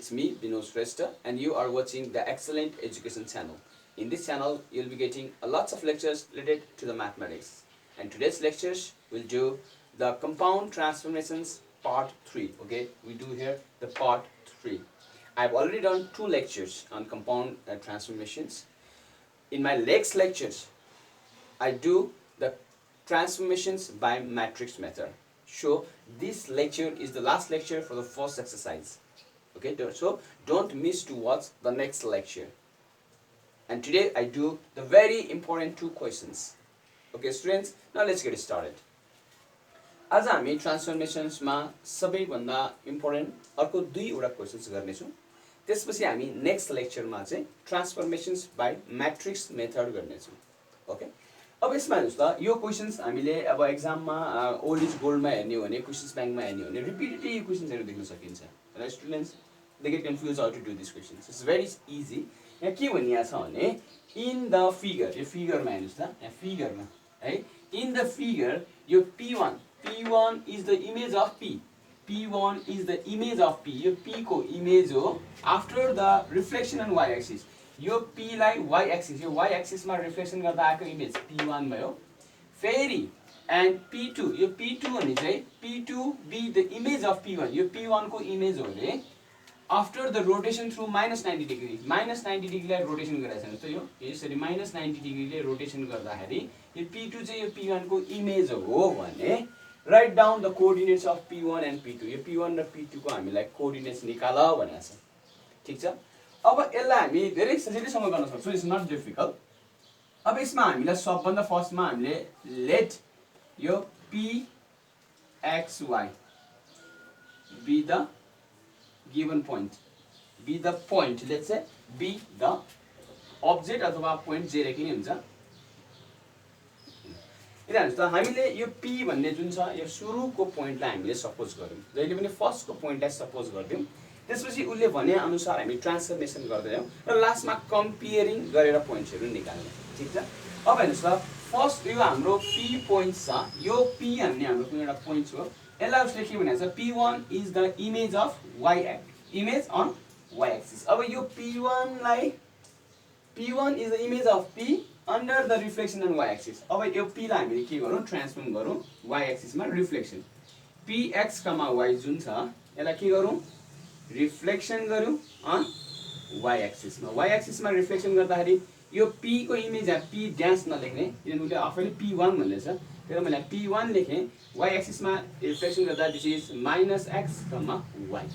it's me, Binod Shrestha, and you are watching the Excellent Education channel. In this channel, you'll be getting lots of lectures related to the mathematics. And today's lectures will do the compound transformations part 3. Okay, we do here the part 3. I've already done 2 lectures on compound transformations. In my next lectures, I do the transformations by matrix method. So this lecture is the last lecture for the first exercise. Okay, so don't miss to watch the next lecture. And today I do the very important 2 questions. Okay students, now let's get started. आज हामी ट्रान्सफर्मेशन्स मा सबैभन्दा important अर्को 2 वटा questions गर्ने छौं. त्यसपछि हामी नेक्स्ट लेक्चरमा चाहिँ ट्रान्सफर्मेशन्स बाइ म्याट्रिक्स मेथड गर्ने छौं. ओके, अब यसमा हेर्नुस् त, यो क्वेशन्स हामीले अब एक्जाममा ओल्ड इज गोल्डमा हेर्ने हो भने, क्वेशन्स बैंकमा हेर्ने हो भने रिपिटेटिभ क्वेशन्सहरु देख्न सकिन्छ. र students they get confuse how to do this questions. It's very easy. यहाँ के भनिया छ भने इन द फिगर, यो फिगरमा हेर्नुस् त, यहाँ फिगरमा है, इन द फिगर यो P1 is the image of P. P1 is the image of P. यो P को इमेज हो after the reflection on y axis. यो P लाई y एक्सिस, यो y एक्सिस मा रिफ्लेक्सन गर्दा आएको इमेज P1 भयो. फेरि एन्ड P2, यो P2 भने चाहिँ P2 be the image of P1. यो P1 को इमेज हो रे after the rotation through -90 degree. -90 डिग्रीलाई रोटेसन गराएको छ. यो यसरी -90 डिग्रीले रोटेसन गर्दाखेरि यो P2 चाहिँ यो P1 को इमेज हो भने write down the coordinates of P1 and P2. यो P1 र P2 को हामीलाई कोअर्डिनेट्स निकाल भनेको छ. ठीक छ. अब यसलाई हामी धेरै सजिलैसँग गर्न सक्छौं. It's not difficult. अब यसमा हामीलाई सबभन्दा फर्स्टमा हामीले लेट यो Pxy be the given point, be the point, let's say be the object अथवा point जे लेख्ने हुन्छ. इदा हेर्नुस् त, हामीले यो P भन्ने जुन छ यो सुरुको पोइन्टलाई हामीले सपोज गर्यौं. जहिले पनि फर्स्टको पोइन्टलाई सपोज गर्दियौं. त्यसपछि उले भने अनुसार हामी ट्रान्सफर्मेसन गर्दै जाउँ र लास्टमा कम्पेयरिङ गरेर पोइन्ट्सहरु निकाल्ने. ठीक छ. अब हेर्नुस् त, फर्स्ट यो हाम्रो P पोइन्ट छ. यो P भन्ने हाम्रो कुनै एउटा पोइन्ट हो. यसलाई उसले के भनेको छ, P1 is the image of y axis, image on y axis. अब यो P1 is the image of P under the reflection on y axis. अब यो P लाई हामीले के गरौँ, ट्रान्सफर्म गरौँ y axis मा रिफ्लेक्सन. Px, y जुन छ यसलाई के गरौँ, रिफ्लेक्सन गरौँ अन y axis मा. y axis मा रिफ्लेक्सन गर्दाखेरि यो P को इमेज है, P ड्यास नलेख्ने किनभने उले आफैले P1 भन्दैछ. त्यसैले मैले P1 लेखे. y एक्सिस मा रिफ्लेक्सन गर्दा दिस इज -x, y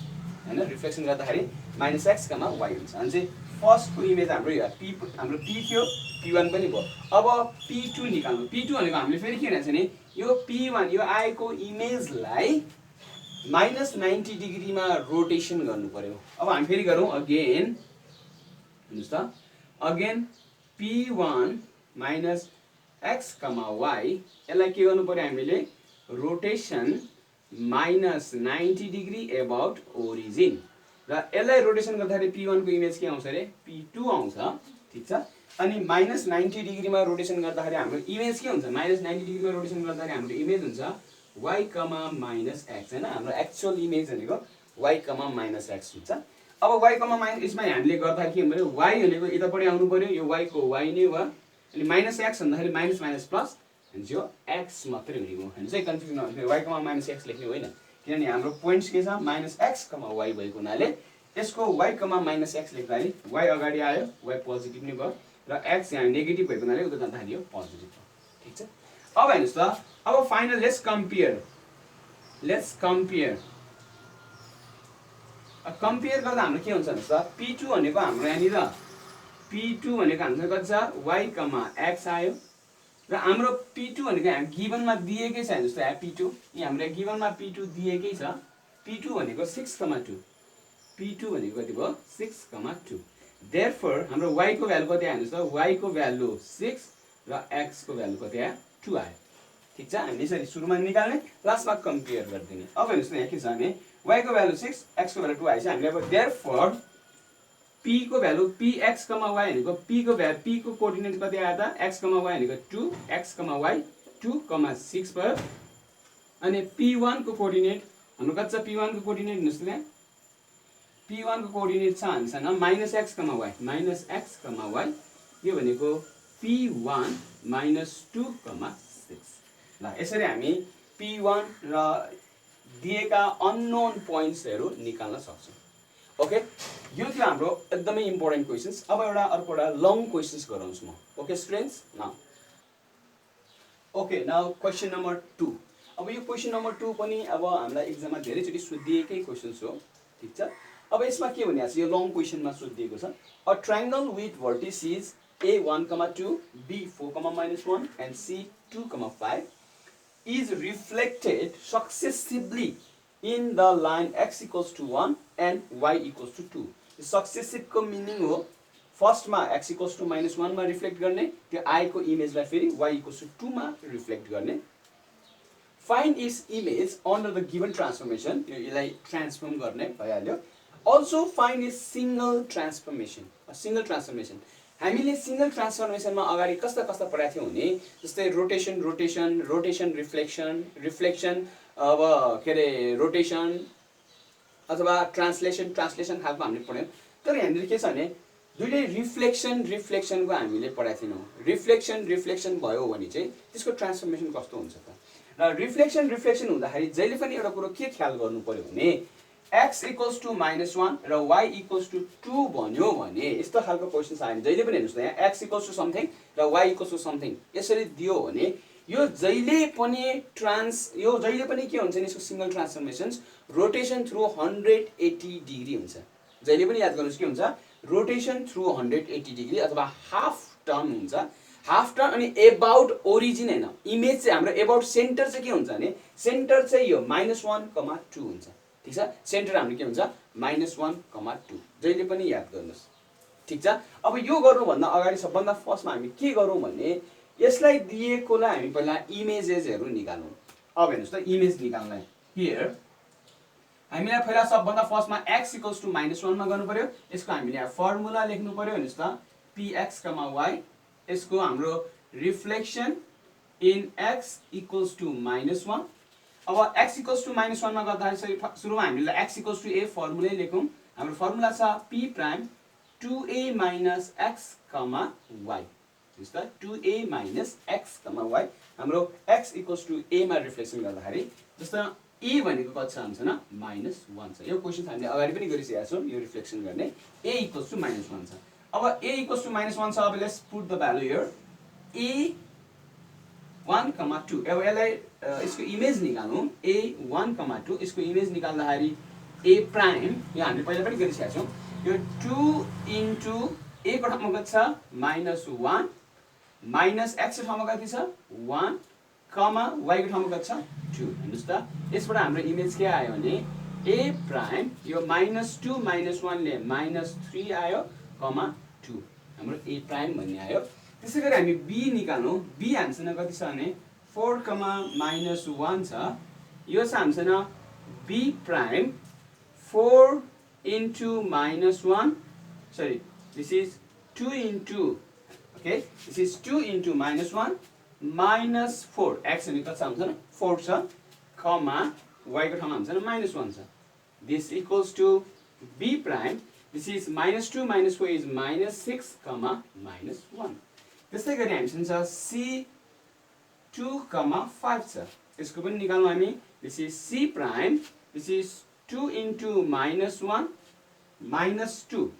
हैन. रिफ्लेक्सन गर्दाखेरि -x, y हुन्छ. अनि चाहिँ फर्स्ट को इमेज हाम्रो यो P, हाम्रो P थियो, P1 पनि भयो. अब P2 निकाल्नु. P2 भनेको हामीले फेरि के भनेछ नि, यो P1 यो आएको इमेजलाई -90 डिग्रीमा रोटेसन गर्नु पर्यो. अब हामी फेरि गरौँ अगेन. हेर्नुस् त, अगेन P1 -x, y यसलाई के गर्नु पर्यो हामीले, रोटेसन -90 डिग्री अबाउट ओरिजिन. र यसलाई रोटेसन गर्दाखेरि P1 को इमेज के आउँछ रे, P2 आउँछ. ठीक छ. अनि -90 डिग्रीमा रोटेसन गर्दाखेरि हाम्रो इमेज के हुन्छ, -90 डिग्रीमा रोटेसन गर्दाखेरि हाम्रो इमेज हुन्छ y, -x हैन. हाम्रो एक्चुअल इमेज भनेको y, -x हुन्छ. अब y, यसमा हामीले गर्दाखेरि के हुन्छ, y भनेको यतापटि आउनु पर्यो, यो y को y नै हो. अनि -x भन्दाखेरि माइनस प्लस हुन्छ, यो x मात्रै हुने हो. हैन चाहिँ कन्फ्युजन नहोस्, y, -x लेख्ने होइन किनभने हाम्रो पोइन्ट्स के छ, -x, y भएको हुनाले यसको y, -x लेख्दाखेरि y अगाडि आयो, y पोजिटिभ नै भयो र x यहाँ नेगेटिभ भएको हुनाले उता जाँदाखेरि यो पोजिटिभ भयो. ठीक छ. अब हेर्नुस् त, अब फाइनल लेट्स कम्पेयर. कम्पेयर गर्दा हाम्रो के हुन्छ हेर्नुस् त, P2 भनेको हाम्रो यहाँनिर P2 भनेको हाम्रो कति छ, y, x आयो र हाम्रो P2 भनेको यहाँ गिभनमा दिएकै छ. हेर्नुस् त, यहाँ P2 यहाँ हाम्रो गिभनमा P2 दिएकै छ. P2 भनेको 6,2. P2 भनेको कति भयो, 6,2. देयरफोर हाम्रो y को भ्यालु कति आयो हेर्नुस् त, y को भ्यालु 6 र x को भ्यालु कति आयो, 2 आयो. ठीक छ. हामी यसरी सुरुमा निकाल्ने, लास्टमा कम्पेयर गर्दिने. अब हेर्नुस् त, यहाँ के छ भने y को भ्यालु 6, x को भ्यालु 2 आएछ. हामीले अब देयरफोर P को भ्यालु Px, y भनेको P को भ्यालु, P को कोअर्डिनेट कति आयो त, x, y भनेको 2, x, y 2, 6 भयो. अनि P1 को कोअर्डिनेट हाम्रो कति छ, P1 को कोअर्डिनेट हेर्नुस् त, p1 को कोअर्डिनेट छ हामीसँग -x, y -x, y यो भनेको p1 -2, 6 ल यसरी हामी p1 र दिएका अननोन पोइन्ट्सहरु निकाल्न सक्छौं ओके यो थियो हाम्रो एकदमै इम्पोर्टेन्ट क्वेशन्स अब अर्को एउटा लङ क्वेशन्स गराउँछु म okay students okay now question number 2 अब यो क्वेशन नम्बर 2 पनि अब हामीलाई एक्जाममा धेरै चोटी सोधिएकै क्वेशन्स हो ठीक छ अब यसमा के भनिएको छ यो लङ क्वेशनमा सोधिएको छ a triangle with vertices a1, 2 b4, -1 and c2, 5 is reflected successively in the line x equals to 1 and y equals to 2 successive को मिनिङ हो फर्स्ट मा x equals to -1 मा रिफ्लेक्ट गर्ने त्यो I को इमेजलाई फेरि y equals to 2 मा reflect गर्ने find its image under the given transformation यसलाई ट्रान्सफर्म गर्ने भइहाल्यो also find its single transformation हामीले सिंगल ट्रान्सफर्मेसनमा अगाडि कस्ता पढाएको थियौ भने जस्तै रोटेसन रिफ्लेक्सन अब के रे रोटेसन अथवा ट्रान्सलेसन खालको हामीले पढ्यौं तर यहाँनिर के छ भने दुईटै रिफ्लेक्सनको हामीले पढाएको थियौं रिफ्लेक्सन भयो भने चाहिँ त्यसको ट्रान्सफर्मेसन कस्तो हुन्छ त र रिफ्लेक्सन हुँदाखेरि जहिले पनि एउटा कुरो के ख्याल गर्नु पर्यो भने x equals to -1 र y equals to 2 भन्यो भने यस्तो खालको क्वेशन्स आयो भने जहिले पनि हेर्नुस् त यहाँ x equals to something र y equals to something यसरी दियो भने यो जहिले पनि के हुन्छ नि यसको सिंगल ट्रान्सफर्मेसन्स रोटेसन थ्रु 180 डिग्री हुन्छ जहिले पनि याद गर्नुस् के हुन्छ रोटेसन थ्रु 180 डिग्री अथवा हाफ टर्न हुन्छ हाफ टर्न अनि अबाउट ओरिजिन हैन इमेज चाहिँ हाम्रो अबाउट सेन्टर चाहिँ के हुन्छ भने सेन्टर चाहिँ यो -1, 2 हुन्छ ठीक छ सेन्टर हाम्रो के हुन्छ -1, 2 जहिले पनि याद गर्नुस् ठीक छ अब यो गर्नु भन्दा अगाडि सबभन्दा फर्स्टमा हामी के गरौँ भने यसलाई दिएकोलाई हामी पहिला इमेजेसहरु निकालौं अब हेर्नुस् त इमेज निकाल्नलाई हियर हामीलाई पहिला सबभन्दा फर्स्टमा x equals to -1 मा गर्नु पर्यो यसको हामीले यहाँ फर्मुला लेख्नु पर्यो हेर्नुस् त px, y यसको हाम्रो reflection in x equals to -1 अब x equals to -1 मा गर्दाखेरि सुरुमा हामीले x equals to a formula लेखौं हाम्रो फर्मुला छ p prime 2a minus x, y is that 2a minus x, y हाम्रो x equals to a मा रिफ्लेक्सन गर्दाखेरि जस्तो a भनेको कति छ हुन्छ न -1 छ यो क्वेशन हामीले अगाडि पनि गरिसकेका छौं यो रिफ्लेक्सन गर्ने a equals to -1 छ अब a equals to -1 छ अब let's put the value here a 1, 2 अब यसलाई यसको इमेज निकालौं a 1, 2 यसको इमेज निकाल्दाखेरि a प्राइम यो हामीले पहिला पनि गरिसकेका छौं यो 2 इन्टु a को ठाउँमा कति छ -1 माइनस x को ठाउँमा कति छ 1 कमा y को ठाउँमा कति छ 2 हेर्नुस् त यसबाट हाम्रो इमेज के आयो भने a प्राइम यो -2 -1 ले -3 आयो कमा 2 हाम्रो a प्राइम भन्ने आयो त्यसैगरी हामी b निकाल्नु b हामीसँग कति छ भने 4, -1 छ यो छ हामीसँग b prime 4 into -1 sorry this is 2 into okay this is 2 into -1 minus 4 x अनि कति छ हुन्छ 4 छ कमा y को ठाउँमा हुन्छ -1 छ this equals to b prime this is -2 - 4 is -6 -1 त्यसै गरी हामीसँग छ c 2, 5 छ यसको पनि निकाल्नु हामी this is c prime this is 2 into -1 -2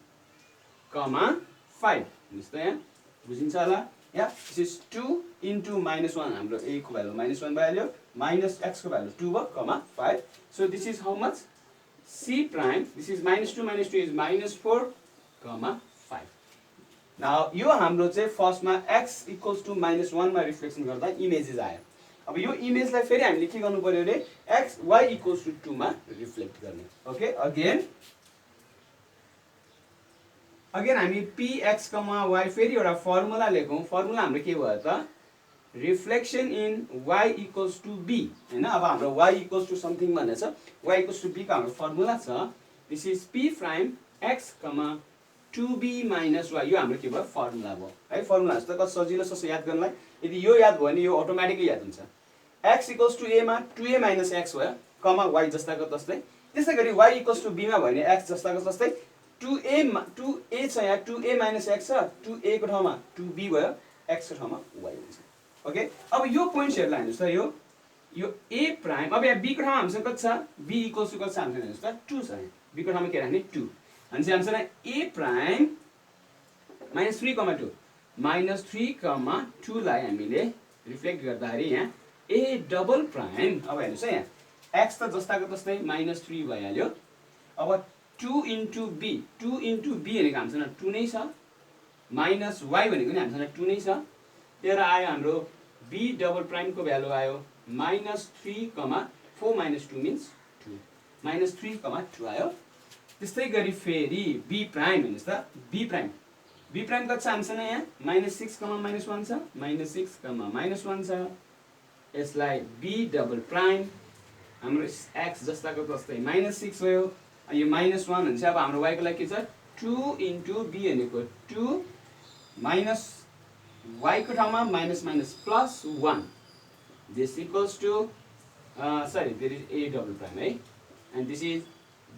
5 जस्तो यहाँ बुझिन्छ होला या this is 2 into -1 हाम्रो a को भ्यालु -1 भइहाल्यो minus x को भ्यालु 2 भयो 5 so this is how much c prime this is -2 - 2 is -4 5 now यो हाम्रो चाहिँ फर्स्टमा x equals to -1 मा रिफ्लेक्सन गर्दा इमेजेस आयो अब यो इमेजलाई फेरि हामीले के गर्नु पर्यो रे x y equals to 2 मा रिफ्लेक्ट गर्ने ओके अगेन हामी px, y फेरि एउटा फर्मुला लेखौं फर्मुला हाम्रो के भयो त reflection in y equals to b हैन अब हाम्रो y equals to something भनेछ y equals to b को हाम्रो फर्मुला छ this is p prime x, 2b minus y यो हाम्रो के भयो फर्मुला भयो है फर्मुला जस्तो कति सजिलो छ याद गर्नलाई यदि यो याद भयो भने यो अटोमेटिकली याद हुन्छ x equals to a मा 2a minus x भयो कमा y जस्ताको तस्तै त्यसै गरी y इक्वल्स टु b मा भने x जस्ताको जस्तै 2a छ यहाँ 2a minus x छ 2a को ठाउँमा 2b भयो x को ठाउँमा y हुन्छ ओके अब यो पोइन्ट्सहरुलाई हेर्नुस् त यो a प्राइम अब यहाँ b को ठाउँमा हामीसँग कति छ b इक्वल्स टु कति छ हामीसँग हेर्नुस् त 2 छ यहाँ b को ठाउँमा के राख्ने 2 अनि चाहिँ हामीसँग a प्राइम -3, 2 -3, 2 लाई हामीले रिफ्लेक्ट गर्दाखेरि यहाँ a डबल प्राइम अब हेर्नुस् है यहाँ x त जस्ताको तस्तै -3 भइहाल्यो अब 2 into b भनेको हामीसँग 2 नै छ माइनस y भनेको नि हामीसँग 2 नै छ त्यही भएर आयो हाम्रो b डबल प्राइम को भ्यालु आयो -3, 4 - 2 means 2 -3, 2 आयो त्यस्तै गरी फेरि b प्राइम हेर्नुस् त b प्राइम कति छ हामीसँग यहाँ -6, -1 छ -6, -1 छ यसलाई b डबल प्राइम हाम्रो x जस्ताको तस्तै -6 भयो यो -1 हुन्छ अब हाम्रो y को लागि के छ 2 into b भनेको 2 minus y को ठाउँमा -+1 this equals to sorry there is a double prime है and this is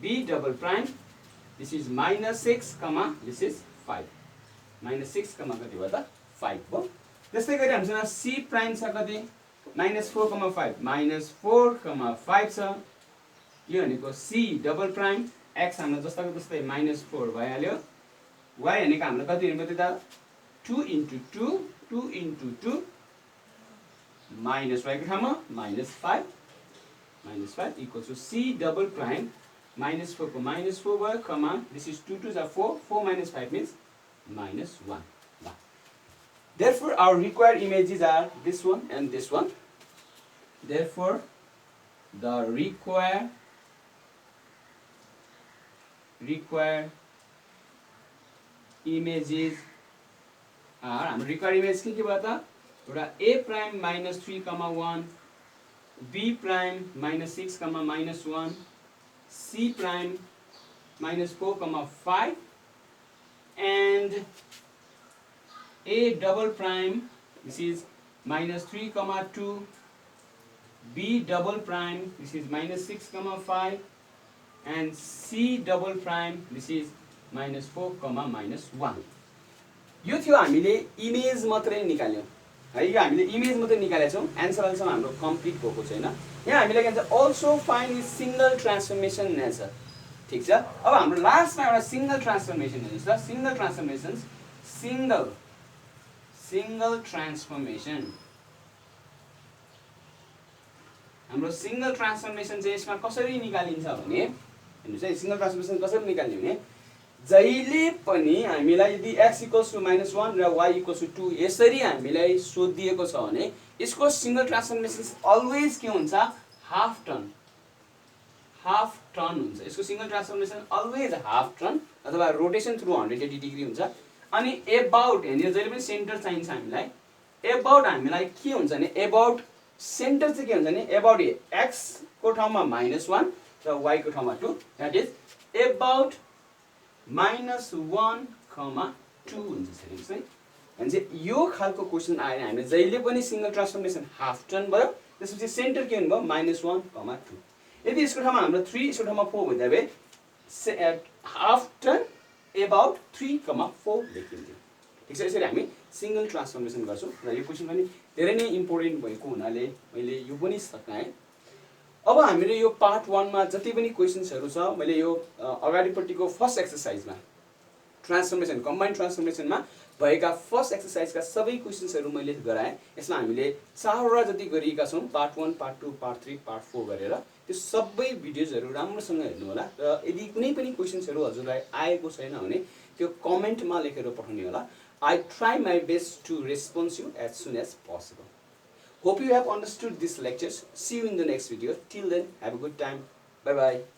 b double prime this is -6, this is 5 -6, कति भयो त 5 हो त्यस्तै गरी हामीसँग c प्राइम छ कति -4, 5 -4, 5 छ यो भनेको c डबल प्राइम x हाम्रो जस्ताको जस्तै -4 भइहाल्यो y भनेको हाम्रो कति हुनु पर्यो त 2 into 2 2 into 2 minus y को ठाउँमा -5 equals to c double prime -4 को -4 भयो this is 2 2 are 4 4 minus 5 means -1 therefore our required images are this one and this one therefore the required images are हाम्रो required image के भयो त एउटा a prime -3, 1 b prime -6, -1 c prime -4, 5 and a double prime this is -3, 2 b double prime this is -6, 5 and c double prime this is -4, -1 यो थियो हामीले image मात्रै निकाल्यौ है यो हामीले इमेज मात्रै निकालेका छौं आन्सर अहिलेसम्म हाम्रो कम्प्लिट भएको छैन यहाँ हामीले के भन्छ also find single transformation nature ठीक छ अब हाम्रो लास्टमा एउटा सिंगल ट्रान्सफर्मेसन हेर्नुस् त सिंगल ट्रान्सफर्मेसन हाम्रो सिंगल ट्रान्सफर्मेसन चाहिँ यसमा कसरी निकालिन्छ भने हेर्नुस् है सिंगल ट्रान्सफर्मेसन कसरी निकाल्ने भने जहिले पनि हामीलाई यदि x equals to -1 र y equals to 2 यसरी हामीलाई सोधिएको छ भने यसको सिंगल ट्रान्सफर्मेसन अलवेज के हुन्छ हाफ टर्न हुन्छ यसको single transformation always half turn अथवा रोटेसन थ्रु 180 डिग्री हुन्छ अनि अबाउट हैन जहिले पनि सेन्टर चाहिन्छ हामीलाई अबाउट हामीलाई के हुन्छ भने अबाउट सेन्टर चाहिँ के हुन्छ भने अबाउट x को ठाउँमा -1 र y को ठाउँमा 2 दैट इज अबाउट -1, 2 हुन्छ हेर्नुस् है अनि यो खालको क्वेशन आएर हामीले जहिले पनि सिंगल ट्रान्सफर्मेसन हाफ टर्न भयो त्यसपछि सेन्टर के हुनु भयो -1, 2 यदि यसको ठाउँमा हाम्रो 3 यसको ठाउँमा 4 भइदा भए हाफ टर्न अबाउट 3, 4 लेखिन्थ्यो ठीक छ यसरी हामी सिंगल ट्रान्सफर्मेसन गर्छौं र यो क्वेशन पनि धेरै नै इम्पोर्टेन्ट भएको हुनाले मैले यो पनि सकाएँ अब हामीले यो पार्ट 1 मा जति पनि क्वेशन्सहरु छ मैले यो अगाडिपट्टिको फर्स्ट एक्सरसाइजमा ट्रान्सफर्मेसन कम्बाइन्ड ट्रान्सफर्मेसनमा भएका फर्स्ट एक्सरसाइजका सबै क्वेशन्सहरु मैले गराए यसमा हामीले 4 वटा जति गरिएका छौं पार्ट 1 पार्ट 2 पार्ट 3 पार्ट 4 गरेर त्यो सबै भिडियोजहरु राम्रोसँग हेर्नु होला र यदि कुनै पनि क्वेशन्सहरु हजुरलाई आएको छैन भने त्यो कमेन्टमा लेखेर पठाउनु होला I try my best to respond you as soon as possible. Hope you have understood these lectures. See you in the next video. Till then, have a good time. Bye bye.